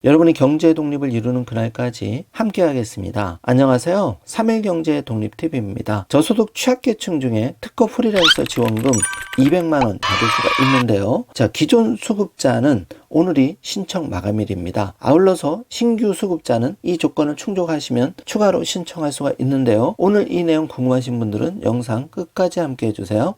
여러분이 경제 독립을 이루는 그날까지 함께 하겠습니다. 안녕하세요. 3일 경제 독립TV입니다. 저소득 취약계층 중에 특허 프리랜서 지원금 200만원 받을 수가 있는데요. 자, 기존 수급자는 오늘이 신청 마감일입니다. 아울러서 신규 수급자는 이 조건을 충족하시면 추가로 신청할 수가 있는데요. 오늘 이 내용 궁금하신 분들은 영상 끝까지 함께 해주세요.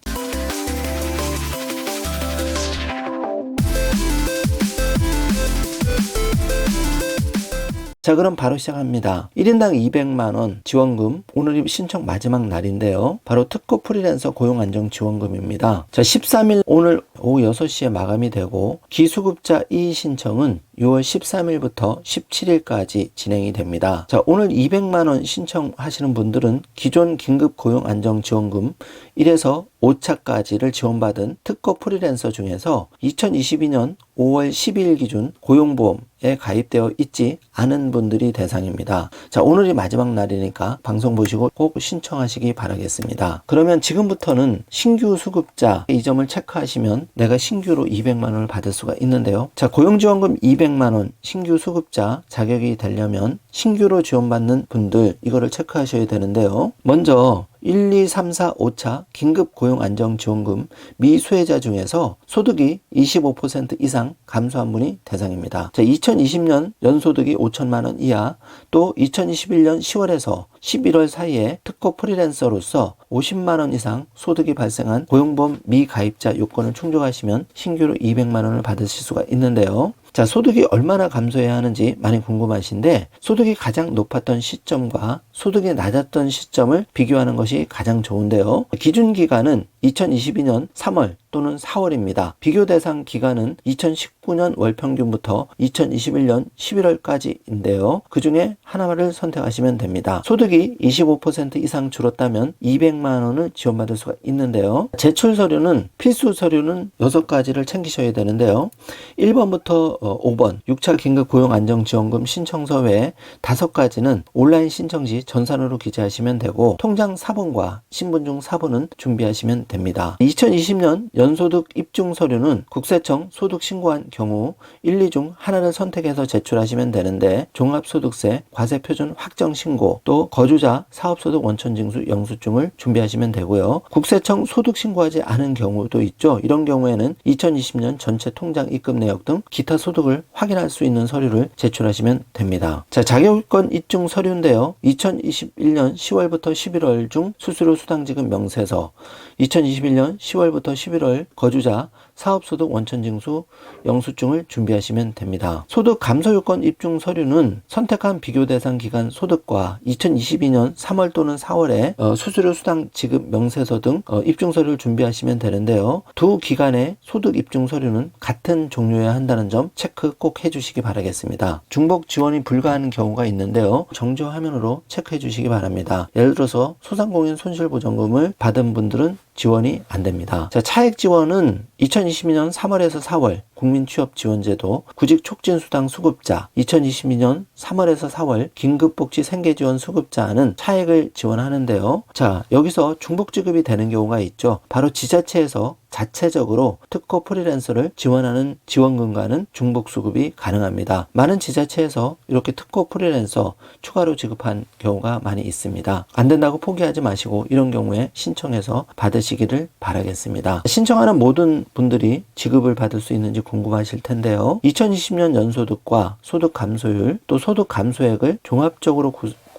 자, 그럼 바로 시작합니다. 1인당 200만원 지원금, 오늘이 신청 마지막 날인데요. 바로 특허 프리랜서 고용안정지원금입니다. 자, 13일 오늘 오후 6시에 마감이 되고 기수급자 이의 신청은 6월 13일부터 17일까지 진행이 됩니다. 자, 오늘 200만원 신청하시는 분들은 기존 긴급 고용안정지원금 1에서 5차까지를 지원받은 특허 프리랜서 중에서 2022년 5월 12일 기준 고용보험에 가입되어 있지 않은 분들이 대상입니다. 자, 오늘이 마지막 날이니까 방송 보시고 꼭 신청하시기 바라겠습니다. 그러면 지금부터는 신규 수급자 이 점을 체크하시면 내가 신규로 200만원을 받을 수가 있는데요. 자, 고용지원금 200만원 신규 수급자 자격이 되려면 신규로 지원받는 분들 이거를 체크하셔야 되는데요. 먼저 1, 2, 3, 4, 5차 긴급 고용안정지원금 미수혜자 중에서 소득이 25% 이상 감소한 분이 대상입니다. 자, 2020년 연소득이 5천만원 이하, 또 2021년 10월에서 11월 사이에 특허 프리랜서로서 50만원 이상 소득이 발생한 고용보험 미가입자 요건을 충족하시면 신규로 200만원을 받으실 수가 있는데요. 자, 소득이 얼마나 감소해야 하는지 많이 궁금하신데 소득이 가장 높았던 시점과 소득이 낮았던 시점을 비교하는 것이 가장 좋은데요. 기준 기간은 2022년 3월 또는 4월입니다. 비교 대상 기간은 2019년 월평균부터 2021년 11월까지인데요. 그 중에 하나를 선택하시면 됩니다. 소득이 25% 이상 줄었다면 200만 원을 지원받을 수가 있는데요. 제출 서류는 필수 서류는 6가지를 챙기셔야 되는데요. 1번부터 5번 6차 긴급 고용안정지원금 신청서 외에 5가지는 온라인 신청 시 전산으로 기재하시면 되고 통장 4번과 신분증 4번은 준비하시면 됩니다. 2020년 연소득 입증 서류는 국세청 소득 신고한 경우 1, 2 중 하나를 선택해서 제출하시면 되는데 종합소득세, 과세표준 확정 신고, 또 거주자 사업소득 원천징수 영수증을 준비하시면 되고요. 국세청 소득 신고하지 않은 경우도 있죠. 이런 경우에는 2020년 전체 통장 입금 내역 등 기타 소득을 확인할 수 있는 서류를 제출하시면 됩니다. 자, 자격요건 입증 서류인데요. 2021년 10월부터 11월 중 수수료 수당지급 명세서, 2021년 10월부터 11월 거주자 사업소득 원천징수 영수증을 준비하시면 됩니다. 소득 감소요건 입증 서류는 선택한 비교 대상 기간 소득과 2022년 3월 또는 4월에 수수료 수당 지급 명세서 등 입증 서류를 준비하시면 되는데요. 두 기간의 소득 입증 서류는 같은 종류여야 한다는 점 체크 꼭 해주시기 바라겠습니다. 중복 지원이 불가한 경우가 있는데요. 정지 화면으로 체크해 주시기 바랍니다. 예를 들어서 소상공인 손실보전금을 받은 분들은 지원이 안 됩니다. 자, 차액 지원은 2022년 3월에서 4월 국민취업지원제도 구직촉진수당 수급자, 2022년 3월에서 4월 긴급복지 생계지원 수급자는 차액을 지원하는데요. 자, 여기서 중복지급이 되는 경우가 있죠. 바로 지자체에서 자체적으로 특허 프리랜서를 지원하는 지원금과는 중복수급이 가능합니다. 많은 지자체에서 이렇게 특허 프리랜서 추가로 지급한 경우가 많이 있습니다. 안 된다고 포기하지 마시고 이런 경우에 신청해서 받으시기를 바라겠습니다. 신청하는 모든 분들이 지급을 받을 수 있는지 궁금하실 텐데요. 2020년 연소득과 소득 감소율, 또 소득 감소액을 종합적으로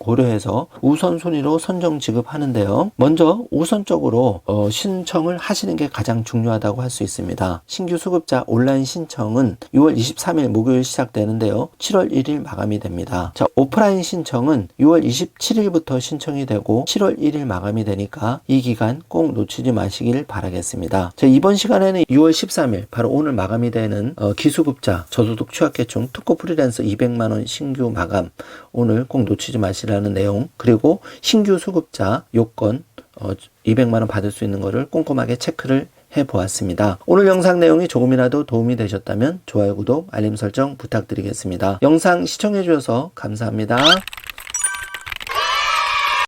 고려해서 우선순위로 선정 지급하는데요. 먼저 우선적으로 신청을 하시는 게 가장 중요하다고 할 수 있습니다. 신규 수급자 온라인 신청은 6월 23일 목요일 시작되는데요. 7월 1일 마감이 됩니다. 자, 오프라인 신청은 6월 27일부터 신청이 되고 7월 1일 마감이 되니까 이 기간 꼭 놓치지 마시길 바라겠습니다. 자, 이번 시간에는 6월 13일 바로 오늘 마감이 되는 기수급자 저소득 취약계층 특허 프리랜서 200만원 신규 마감 오늘 꼭 놓치지 마시라는 내용, 그리고 신규 수급자 요건 200만원 받을 수 있는 거를 꼼꼼하게 체크를 해보았습니다. 오늘 영상 내용이 조금이라도 도움이 되셨다면 좋아요, 구독, 알림 설정 부탁드리겠습니다. 영상 시청해 주셔서 감사합니다.